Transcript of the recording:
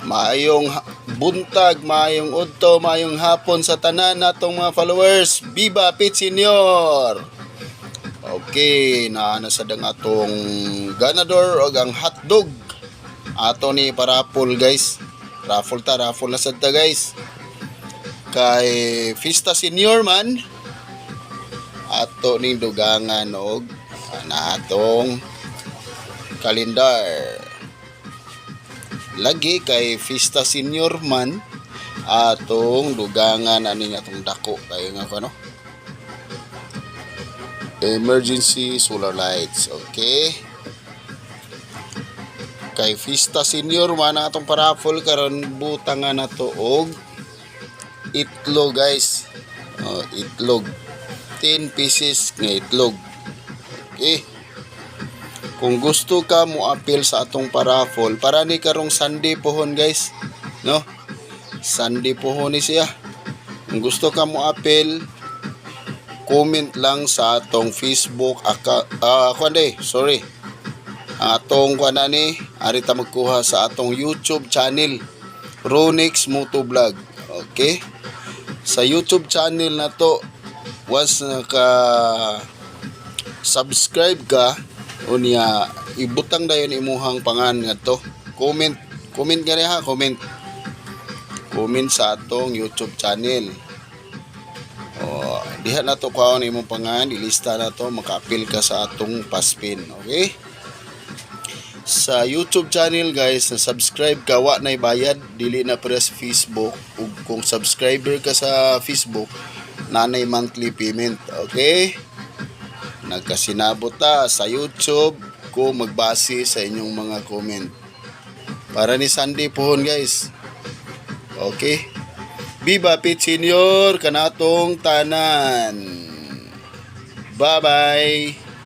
Maayong buntag, maayong udto, maayong hapon sa tanan natong mga followers. Viva Pit Senior. Okay, naana sa dang atong ganador o ang hotdog. Ato ni parapol guys. Raffle na sad ta guys. Kay Fiesta Senior man. Ato ning dugangan og atong kalendar. Lagi kay Fiesta Senior man atong dugangan ani atong dako kay nga ano emergency solar lights. Okay, kay Fiesta Senior man atong paraffol karon butangan nato og itlog guys. Itlog 10 pieces nga itlog. Okay, kung gusto ka mo appeal sa atong paraffol, para ni karong Sunday pohon guys, no? Sunday pohon ni siya. Kung gusto ka mo appeal, comment lang sa atong Facebook atong kuan ni ari ta magkuha sa atong YouTube channel, Ronix Motovlog. Okay? Sa YouTube channel na to, once naka subscribe ka, unya ibutang dayon imuhang pangan ngadto. Comment gani ha, comment sa atong YouTube channel. Diha na to kaon imong pangan, ilista na to, maka-appeal ka sa atong paspin. Okay? Sa YouTube channel guys, na subscribe ka wa nay bayad, dili na para sa Facebook. Ug kung subscriber ka sa Facebook, nanay monthly payment. Okay? Nagkasinabot ta sa YouTube ko magbase sa inyong mga comment. Para ni Sunday pohon guys. Okay? Viva Pit Senior kanatong tanan. Bye-bye.